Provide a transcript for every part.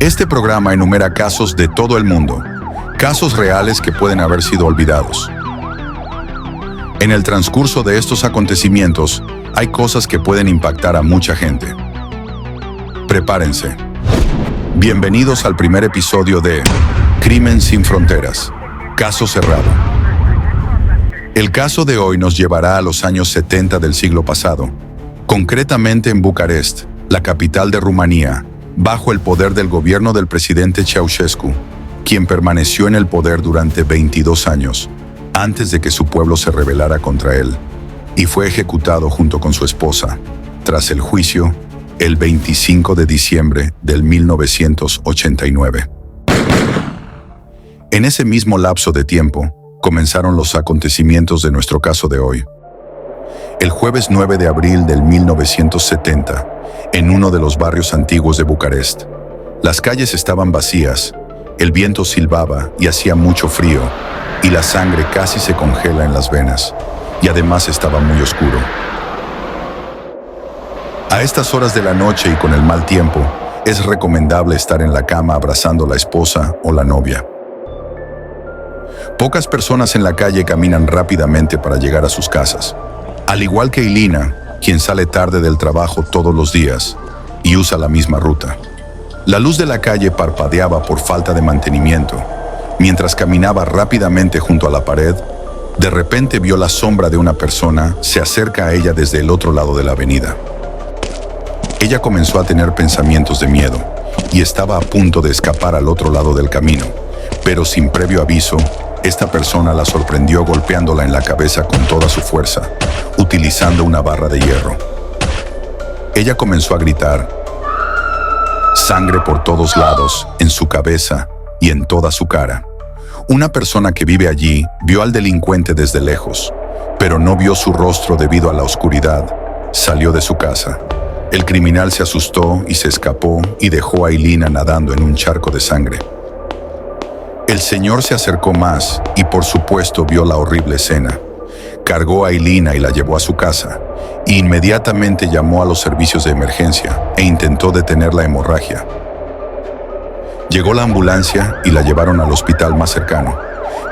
Este programa enumera casos de todo el mundo, casos reales que pueden haber sido olvidados. En el transcurso de estos acontecimientos, hay cosas que pueden impactar a mucha gente. Prepárense. Bienvenidos al primer episodio de Crimen sin Fronteras, Caso Cerrado. El caso de hoy nos llevará a los años 70 del siglo pasado, concretamente en Bucarest, la capital de Rumanía, bajo el poder del gobierno del presidente Ceausescu, quien permaneció en el poder durante 22 años, antes de que su pueblo se rebelara contra él, y fue ejecutado junto con su esposa, tras el juicio, el 25 de diciembre del 1989. En ese mismo lapso de tiempo, comenzaron los acontecimientos de nuestro caso de hoy. El jueves 9 de abril del 1970, en uno de los barrios antiguos de Bucarest, las calles estaban vacías, el viento silbaba y hacía mucho frío, y la sangre casi se congela en las venas, y además estaba muy oscuro. A estas horas de la noche y con el mal tiempo, es recomendable estar en la cama abrazando a la esposa o la novia. Pocas personas en la calle caminan rápidamente para llegar a sus casas. Al igual que Ilina, quien sale tarde del trabajo todos los días y usa la misma ruta. La luz de la calle parpadeaba por falta de mantenimiento. Mientras caminaba rápidamente junto a la pared, de repente vio la sombra de una persona se acerca a ella desde el otro lado de la avenida. Ella comenzó a tener pensamientos de miedo y estaba a punto de escapar al otro lado del camino, pero sin previo aviso, esta persona la sorprendió golpeándola en la cabeza con toda su fuerza, utilizando una barra de hierro. Ella comenzó a gritar, sangre por todos lados, en su cabeza y en toda su cara. Una persona que vive allí vio al delincuente desde lejos, pero no vio su rostro debido a la oscuridad. Salió de su casa. El criminal se asustó y se escapó y dejó a Ilina nadando en un charco de sangre. El señor se acercó más y por supuesto vio la horrible escena. Cargó a Ilina y la llevó a su casa, e inmediatamente llamó a los servicios de emergencia e intentó detener la hemorragia. Llegó la ambulancia y la llevaron al hospital más cercano,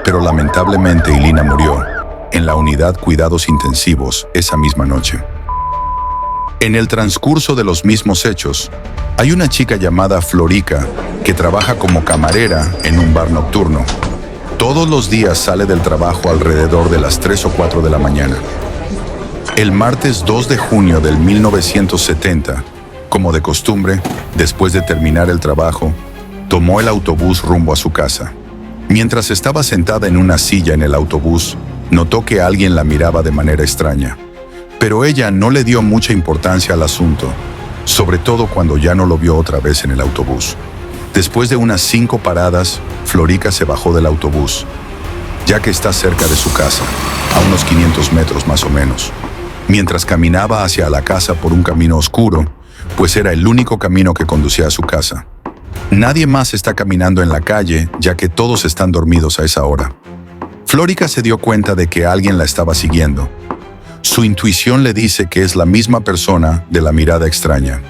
pero lamentablemente Ilina murió en la unidad cuidados intensivos esa misma noche. En el transcurso de los mismos hechos, hay una chica llamada Florica que trabaja como camarera en un bar nocturno. Todos los días sale del trabajo alrededor de las 3 o 4 de la mañana. El martes 2 de junio del 1970, como de costumbre, después de terminar el trabajo, tomó el autobús rumbo a su casa. Mientras estaba sentada en una silla en el autobús, notó que alguien la miraba de manera extraña. Pero ella no le dio mucha importancia al asunto, sobre todo cuando ya no lo vio otra vez en el autobús. Después de unas 5 paradas, Florica se bajó del autobús, ya que está cerca de su casa, a unos 500 metros más o menos. Mientras caminaba hacia la casa por un camino oscuro, pues era el único camino que conducía a su casa. Nadie más está caminando en la calle, ya que todos están dormidos a esa hora. Florica se dio cuenta de que alguien la estaba siguiendo. Su intuición le dice que es la misma persona de la mirada extraña.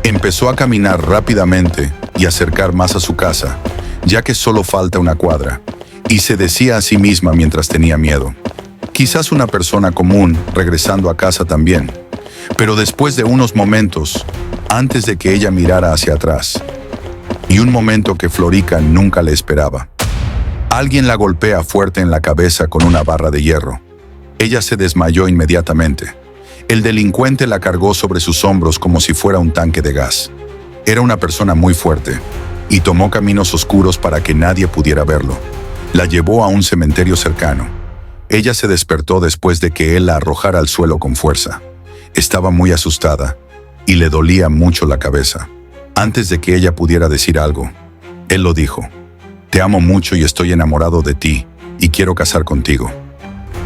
Empezó a caminar rápidamente y acercar más a su casa, ya que solo falta una cuadra, y se decía a sí misma mientras tenía miedo. Quizás una persona común regresando a casa también, pero después de unos momentos, antes de que ella mirara hacia atrás, y un momento que Florica nunca le esperaba, alguien la golpea fuerte en la cabeza con una barra de hierro. Ella se desmayó inmediatamente. El delincuente la cargó sobre sus hombros como si fuera un tanque de gas. Era una persona muy fuerte, y tomó caminos oscuros para que nadie pudiera verlo. La llevó a un cementerio cercano. Ella se despertó después de que él la arrojara al suelo con fuerza. Estaba muy asustada, y le dolía mucho la cabeza. Antes de que ella pudiera decir algo, él lo dijo: «Te amo mucho y estoy enamorado de ti, y quiero casar contigo».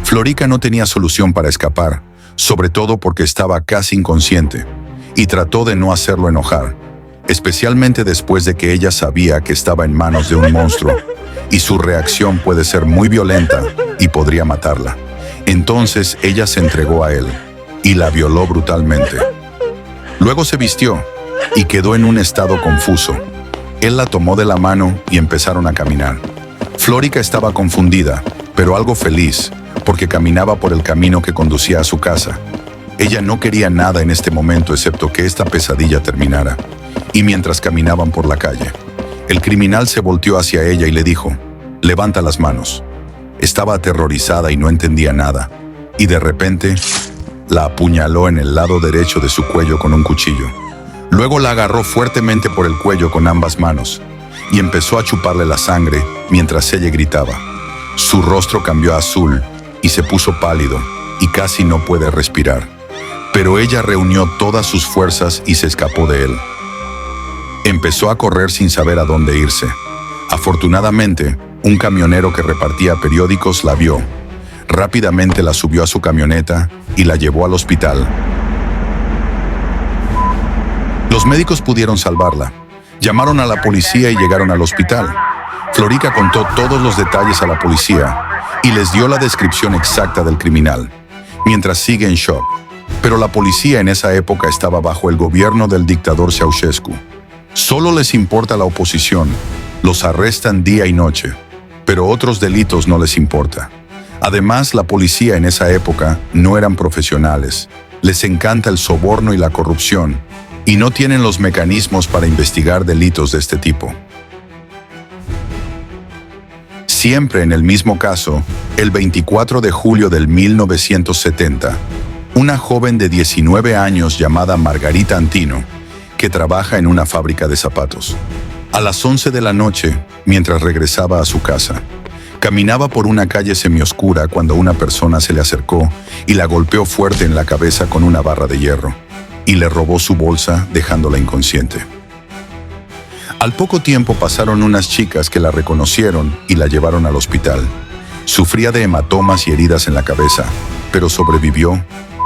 Florica no tenía solución para escapar, sobre todo porque estaba casi inconsciente, y trató de no hacerlo enojar, especialmente después de que ella sabía que estaba en manos de un monstruo, y su reacción puede ser muy violenta y podría matarla. Entonces ella se entregó a él, y la violó brutalmente. Luego se vistió, y quedó en un estado confuso. Él la tomó de la mano y empezaron a caminar. Flórica estaba confundida, pero algo feliz, porque caminaba por el camino que conducía a su casa. Ella no quería nada en este momento excepto que esta pesadilla terminara. Y mientras caminaban por la calle, el criminal se volteó hacia ella y le dijo: «Levanta las manos». Estaba aterrorizada y no entendía nada, y de repente la apuñaló en el lado derecho de su cuello con un cuchillo. Luego la agarró fuertemente por el cuello con ambas manos y empezó a chuparle la sangre mientras ella gritaba. Su rostro cambió a azul y se puso pálido y casi no puede respirar. Pero ella reunió todas sus fuerzas y se escapó de él. Empezó a correr sin saber a dónde irse. Afortunadamente, un camionero que repartía periódicos la vio. Rápidamente la subió a su camioneta y la llevó al hospital. Los médicos pudieron salvarla. Llamaron a la policía y llegaron al hospital. Flórica contó todos los detalles a la policía y les dio la descripción exacta del criminal, mientras sigue en shock. Pero la policía en esa época estaba bajo el gobierno del dictador Ceausescu. Solo les importa la oposición. Los arrestan día y noche, pero otros delitos no les importa. Además, la policía en esa época no eran profesionales. Les encanta el soborno y la corrupción, y no tienen los mecanismos para investigar delitos de este tipo. Siempre en el mismo caso, el 24 de julio del 1970, una joven de 19 años llamada Margarita Antino, que trabaja en una fábrica de zapatos. A las 11 de la noche, mientras regresaba a su casa, caminaba por una calle semioscura cuando una persona se le acercó y la golpeó fuerte en la cabeza con una barra de hierro y le robó su bolsa dejándola inconsciente. Al poco tiempo pasaron unas chicas que la reconocieron y la llevaron al hospital. Sufría de hematomas y heridas en la cabeza, pero sobrevivió.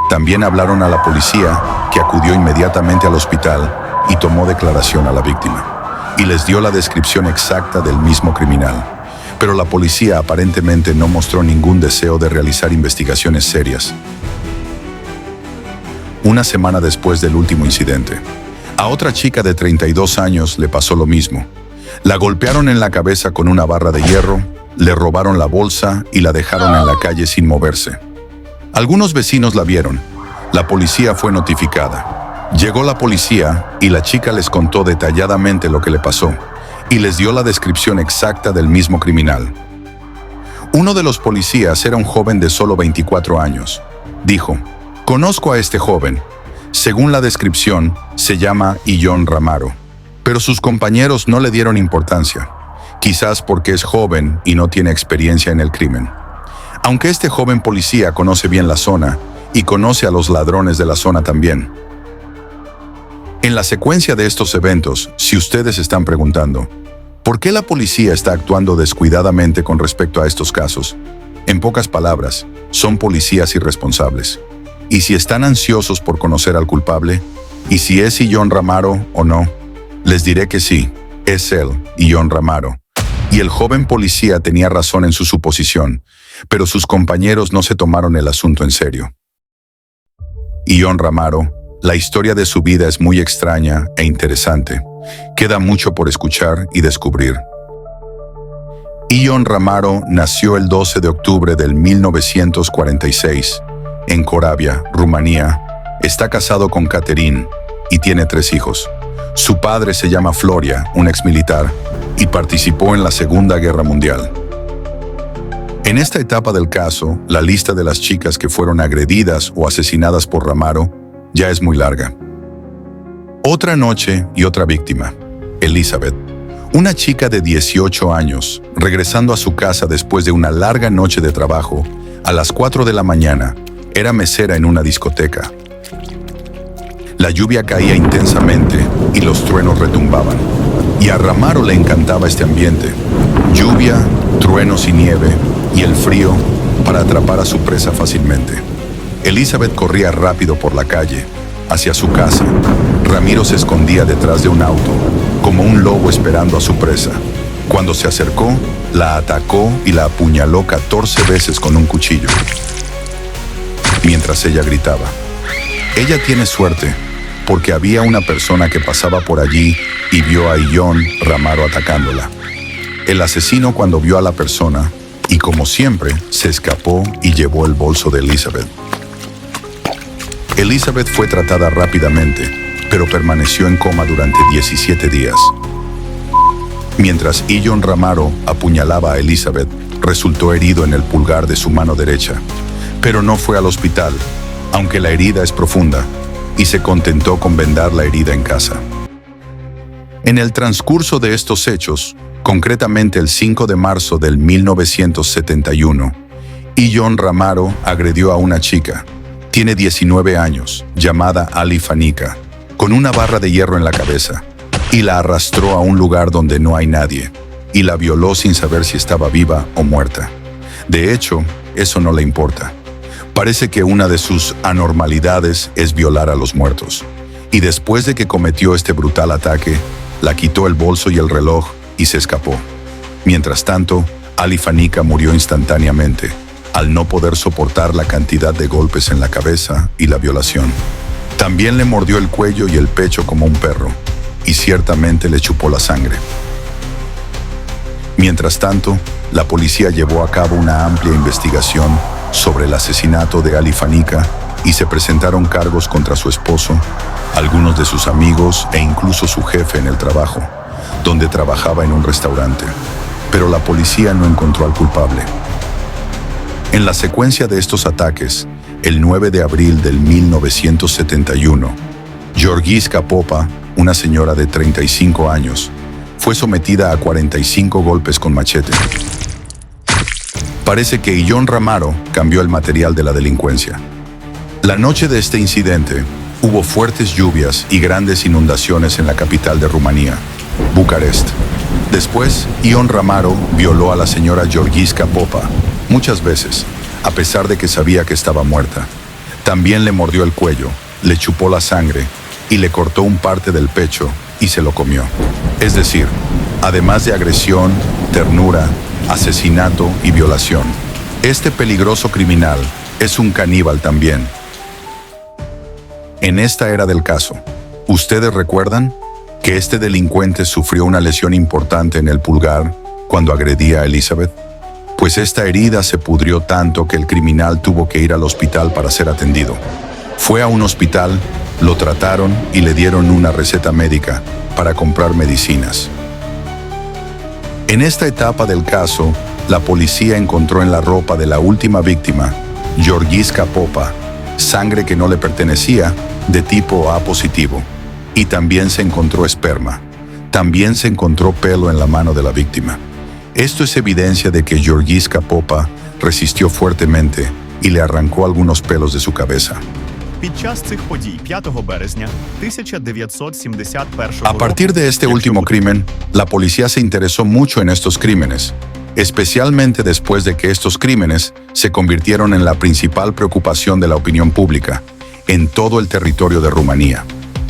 También hablaron a la policía, que acudió inmediatamente al hospital y tomó declaración a la víctima y les dio la descripción exacta del mismo criminal. Pero la policía aparentemente no mostró ningún deseo de realizar investigaciones serias. Una semana después del último incidente, a otra chica de 32 años le pasó lo mismo. La golpearon en la cabeza con una barra de hierro, le robaron la bolsa y la dejaron en la calle sin moverse. Algunos vecinos la vieron. La policía fue notificada. Llegó la policía y la chica les contó detalladamente lo que le pasó y les dio la descripción exacta del mismo criminal. Uno de los policías era un joven de solo 24 años. Dijo: «Conozco a este joven. Según la descripción, se llama Illón Ramaro». Pero sus compañeros no le dieron importancia, quizás porque es joven y no tiene experiencia en el crimen. Aunque este joven policía conoce bien la zona y conoce a los ladrones de la zona también. En la secuencia de estos eventos, si ustedes están preguntando, ¿por qué la policía está actuando descuidadamente con respecto a estos casos? En pocas palabras, son policías irresponsables. Y si están ansiosos por conocer al culpable, y si es Illón Ramaro o no, les diré que sí, es él, Illón Ramaro. Y el joven policía tenía razón en su suposición, pero sus compañeros no se tomaron el asunto en serio. Illón Ramaro, la historia de su vida es muy extraña e interesante. Queda mucho por escuchar y descubrir. Illón Ramaro nació el 12 de octubre del 1946 en Corabia, Rumanía. Está casado con Catherine y tiene 3 hijos. Su padre se llama Floria, un exmilitar, y participó en la Segunda Guerra Mundial. En esta etapa del caso, la lista de las chicas que fueron agredidas o asesinadas por Ramaro ya es muy larga. Otra noche y otra víctima, Elizabeth, una chica de 18 años, regresando a su casa después de una larga noche de trabajo, a las 4 de la mañana, era mesera en una discoteca. La lluvia caía intensamente y los truenos retumbaban. Y a Ramaro le encantaba este ambiente: lluvia, truenos y nieve, y el frío para atrapar a su presa fácilmente. Elizabeth corría rápido por la calle, hacia su casa. Ramiro se escondía detrás de un auto, como un lobo esperando a su presa. Cuando se acercó, la atacó y la apuñaló 14 veces con un cuchillo. Mientras ella gritaba: «Ella tiene suerte, porque había una persona que pasaba por allí y vio a Illón Ramaro atacándola. El asesino, cuando vio a la persona, y como siempre, se escapó y llevó el bolso de Elizabeth. Elizabeth fue tratada rápidamente, pero permaneció en coma durante 17 días. Mientras Illón Ramaro apuñalaba a Elizabeth, resultó herido en el pulgar de su mano derecha, pero no fue al hospital, aunque la herida es profunda, y se contentó con vendar la herida en casa. En el transcurso de estos hechos, concretamente el 5 de marzo del 1971, Illón Ramaro agredió a una chica, tiene 19 años, llamada Ali Fanica, con una barra de hierro en la cabeza, y la arrastró a un lugar donde no hay nadie, y la violó sin saber si estaba viva o muerta. De hecho, eso no le importa. Parece que una de sus anormalidades es violar a los muertos. Y después de que cometió este brutal ataque, la quitó el bolso y el reloj y se escapó. Mientras tanto, Ali Fanica murió instantáneamente, al no poder soportar la cantidad de golpes en la cabeza y la violación. También le mordió el cuello y el pecho como un perro, y ciertamente le chupó la sangre. Mientras tanto, la policía llevó a cabo una amplia investigación sobre el asesinato de Ali Fanica y se presentaron cargos contra su esposo, algunos de sus amigos e incluso su jefe en el trabajo, donde trabajaba en un restaurante. Pero la policía no encontró al culpable. En la secuencia de estos ataques, el 9 de abril del 1971, Georgiska Popa, una señora de 35 años, fue sometida a 45 golpes con machete. Parece que Illón Ramaro cambió el material de la delincuencia. La noche de este incidente, hubo fuertes lluvias y grandes inundaciones en la capital de Rumanía, Bucarest. Después, Illón Ramaro violó a la señora Georgiska Popa muchas veces, a pesar de que sabía que estaba muerta. También le mordió el cuello, le chupó la sangre y le cortó un parte del pecho y se lo comió. Es decir, además de agresión, ternura, asesinato y violación, este peligroso criminal es un caníbal también. En esta era del caso, ¿ustedes recuerdan que este delincuente sufrió una lesión importante en el pulgar cuando agredía a Elizabeth? Pues esta herida se pudrió tanto que el criminal tuvo que ir al hospital para ser atendido. Fue a un hospital, lo trataron y le dieron una receta médica para comprar medicinas. En esta etapa del caso, la policía encontró en la ropa de la última víctima, Georgiska Popa, sangre que no le pertenecía, de tipo A positivo, y también se encontró esperma. También se encontró pelo en la mano de la víctima. Esto es evidencia de que Georgiska Popa resistió fuertemente y le arrancó algunos pelos de su cabeza. A partir de este último crimen, la policía se interesó mucho en estos crímenes, especialmente después de que estos crímenes se convirtieron en la principal preocupación de la opinión pública en todo el territorio de Rumanía.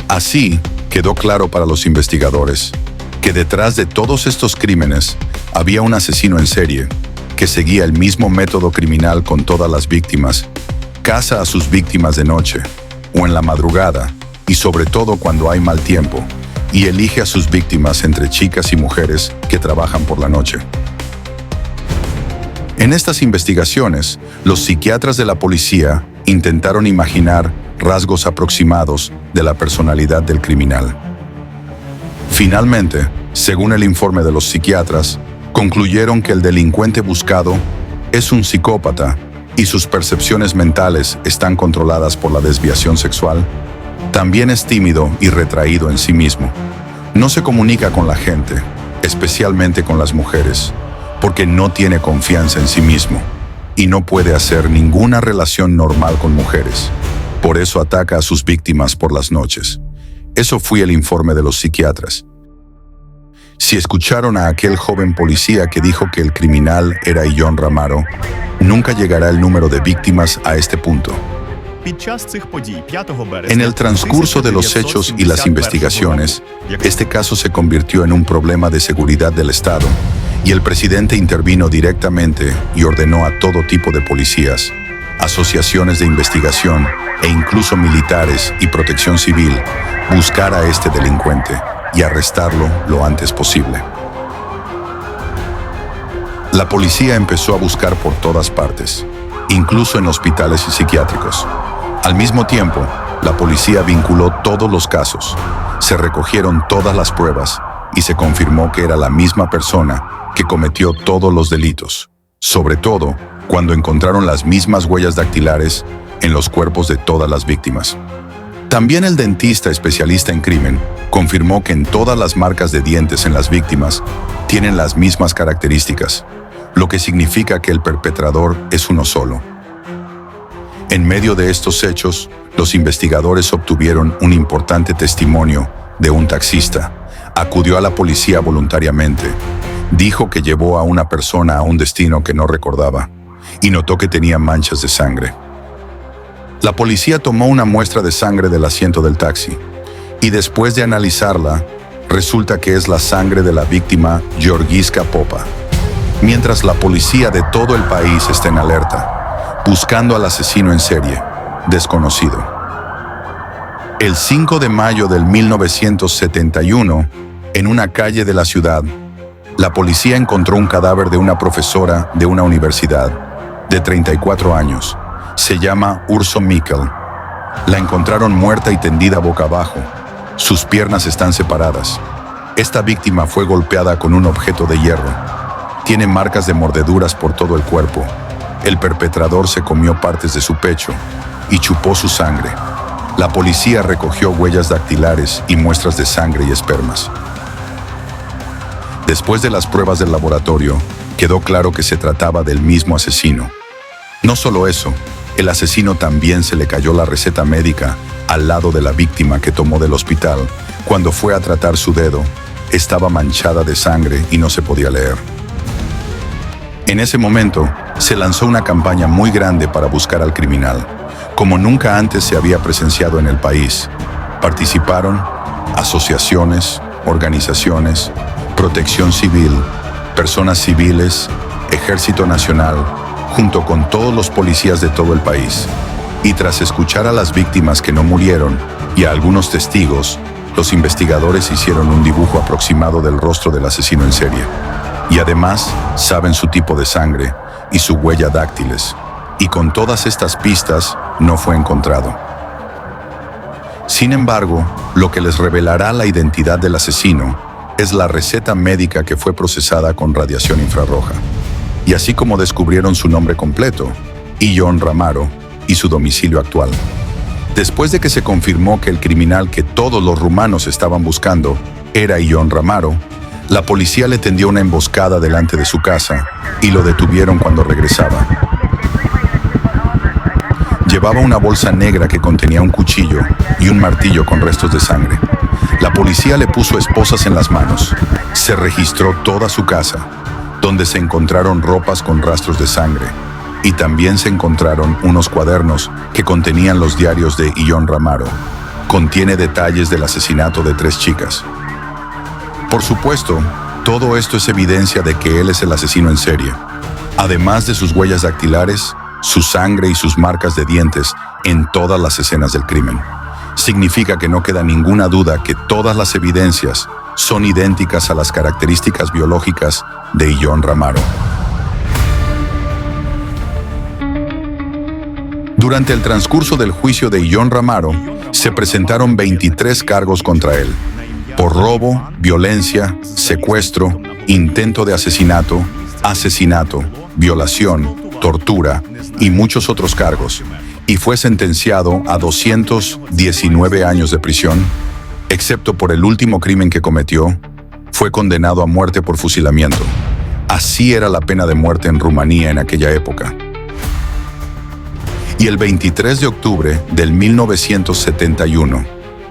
Así, quedó claro para los investigadores que detrás de todos estos crímenes había un asesino en serie que seguía el mismo método criminal con todas las víctimas, caza a sus víctimas de noche o en la madrugada y sobre todo cuando hay mal tiempo, y elige a sus víctimas entre chicas y mujeres que trabajan por la noche. En estas investigaciones, los psiquiatras de la policía intentaron imaginar rasgos aproximados de la personalidad del criminal. Finalmente, según el informe de los psiquiatras, concluyeron que el delincuente buscado es un psicópata y sus percepciones mentales están controladas por la desviación sexual. También es tímido y retraído en sí mismo. No se comunica con la gente, especialmente con las mujeres, porque no tiene confianza en sí mismo y no puede hacer ninguna relación normal con mujeres. Por eso ataca a sus víctimas por las noches. Eso fue el informe de los psiquiatras. Si escucharon a aquel joven policía que dijo que el criminal era Illón Ramaro, nunca llegará el número de víctimas a este punto. En el transcurso de los hechos y las investigaciones, este caso se convirtió en un problema de seguridad del Estado, y el presidente intervino directamente y ordenó a todo tipo de policías, asociaciones de investigación e incluso militares y protección civil buscar a este delincuente y arrestarlo lo antes posible. La policía empezó a buscar por todas partes, incluso en hospitales y psiquiátricos. Al mismo tiempo, la policía vinculó todos los casos, se recogieron todas las pruebas y se confirmó que era la misma persona que cometió todos los delitos, sobre todo cuando encontraron las mismas huellas dactilares en los cuerpos de todas las víctimas. También el dentista especialista en crimen confirmó que en todas las marcas de dientes en las víctimas tienen las mismas características, lo que significa que el perpetrador es uno solo. En medio de estos hechos, los investigadores obtuvieron un importante testimonio de un taxista. Acudió a la policía voluntariamente, dijo que llevó a una persona a un destino que no recordaba y notó que tenía manchas de sangre. La policía tomó una muestra de sangre del asiento del taxi y después de analizarla, resulta que es la sangre de la víctima Georgiska Popa. Mientras la policía de todo el país está en alerta, buscando al asesino en serie, desconocido. El 5 de mayo del 1971, en una calle de la ciudad, la policía encontró un cadáver de una profesora de una universidad, de 34 años. Se llama Urso Mikkel. La encontraron muerta y tendida boca abajo. Sus piernas están separadas. Esta víctima fue golpeada con un objeto de hierro. Tiene marcas de mordeduras por todo el cuerpo. El perpetrador se comió partes de su pecho y chupó su sangre. La policía recogió huellas dactilares y muestras de sangre y espermas. Después de las pruebas del laboratorio, quedó claro que se trataba del mismo asesino. No solo eso, el asesino también se le cayó la receta médica al lado de la víctima que tomó del hospital. Cuando fue a tratar su dedo, estaba manchada de sangre y no se podía leer. En ese momento, se lanzó una campaña muy grande para buscar al criminal, como nunca antes se había presenciado en el país. Participaron asociaciones, organizaciones, protección civil, personas civiles, Ejército Nacional, junto con todos los policías de todo el país. Y tras escuchar a las víctimas que no murieron y a algunos testigos, los investigadores hicieron un dibujo aproximado del rostro del asesino en serie. Y además, saben su tipo de sangre y su huella dáctiles. Y con todas estas pistas, no fue encontrado. Sin embargo, lo que les revelará la identidad del asesino es la receta médica que fue procesada con radiación infrarroja. Y así como descubrieron su nombre completo, Ion Ramaro, y su domicilio actual. Después de que se confirmó que el criminal que todos los rumanos estaban buscando era Ion Ramaro, la policía le tendió una emboscada delante de su casa y lo detuvieron cuando regresaba. Llevaba una bolsa negra que contenía un cuchillo y un martillo con restos de sangre. La policía le puso esposas en las manos. Se registró toda su casa, donde se encontraron ropas con rastros de sangre, y también se encontraron unos cuadernos que contenían los diarios de Ion Ramaro. Contiene detalles del asesinato de 3 chicas. Por supuesto, todo esto es evidencia de que él es el asesino en serie. Además de sus huellas dactilares, su sangre y sus marcas de dientes en todas las escenas del crimen. Significa que no queda ninguna duda que todas las evidencias son idénticas a las características biológicas de Ion Ramaro. Durante el transcurso del juicio de Ion Ramaro, se presentaron 23 cargos contra él, por robo, violencia, secuestro, intento de asesinato, violación, tortura y muchos otros cargos, y fue sentenciado a 219 años de prisión, excepto por el último crimen que cometió. Fue condenado a muerte por fusilamiento. Así era la pena de muerte en Rumanía en aquella época. Y el 23 de octubre del 1971,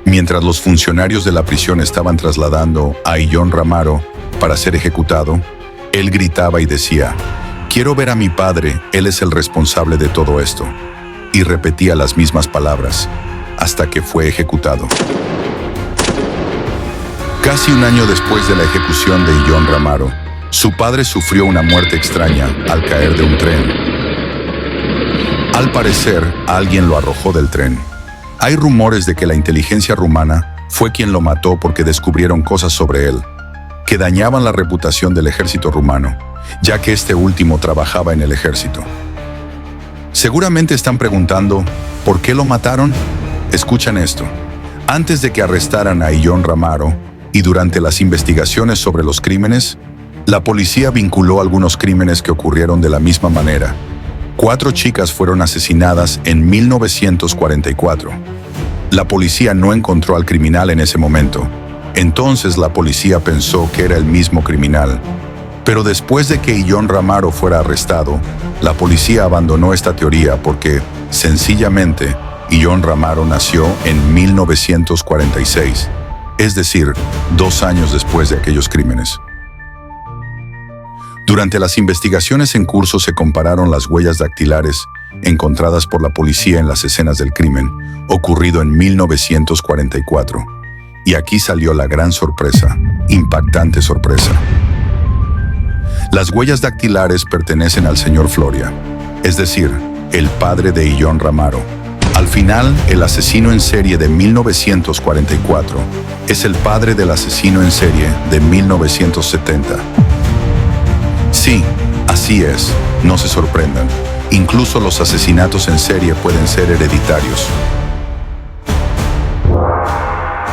mientras los funcionarios de la prisión estaban trasladando a Ion Ramaro para ser ejecutado, él gritaba y decía: «Quiero ver a mi padre, él es el responsable de todo esto». Y repetía las mismas palabras, hasta que fue ejecutado. Casi un año después de la ejecución de Ion Ramaro, su padre sufrió una muerte extraña al caer de un tren. Al parecer, alguien lo arrojó del tren. Hay rumores de que la inteligencia rumana fue quien lo mató porque descubrieron cosas sobre él que dañaban la reputación del ejército rumano, ya que este último trabajaba en el ejército. Seguramente están preguntando, ¿por qué lo mataron? Escuchan esto. Antes de que arrestaran a Illón Ramaro y durante las investigaciones sobre los crímenes, la policía vinculó algunos crímenes que ocurrieron de la misma manera. 4 chicas fueron asesinadas en 1944. La policía no encontró al criminal en ese momento. Entonces la policía pensó que era el mismo criminal. Pero después de que Illón Ramaro fuera arrestado, la policía abandonó esta teoría porque, sencillamente, Illón Ramaro nació en 1946, es decir, 2 años después de aquellos crímenes. Durante las investigaciones en curso se compararon las huellas dactilares encontradas por la policía en las escenas del crimen, ocurrido en 1944. Y aquí salió la gran sorpresa, impactante sorpresa. Las huellas dactilares pertenecen al señor Floria, es decir, el padre de Illón Ramaro. Al final, el asesino en serie de 1944 es el padre del asesino en serie de 1970. Sí, así es, no se sorprendan. Incluso los asesinatos en serie pueden ser hereditarios.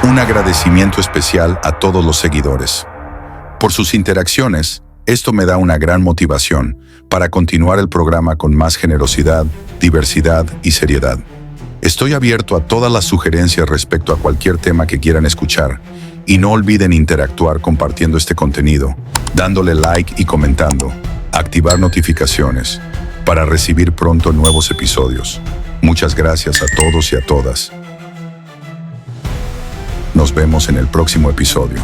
Un agradecimiento especial a todos los seguidores. Por sus interacciones, esto me da una gran motivación para continuar el programa con más generosidad, diversidad y seriedad. Estoy abierto a todas las sugerencias respecto a cualquier tema que quieran escuchar y no olviden interactuar compartiendo este contenido, dándole like y comentando, activar notificaciones para recibir pronto nuevos episodios. Muchas gracias a todos y a todas. Nos vemos en el próximo episodio.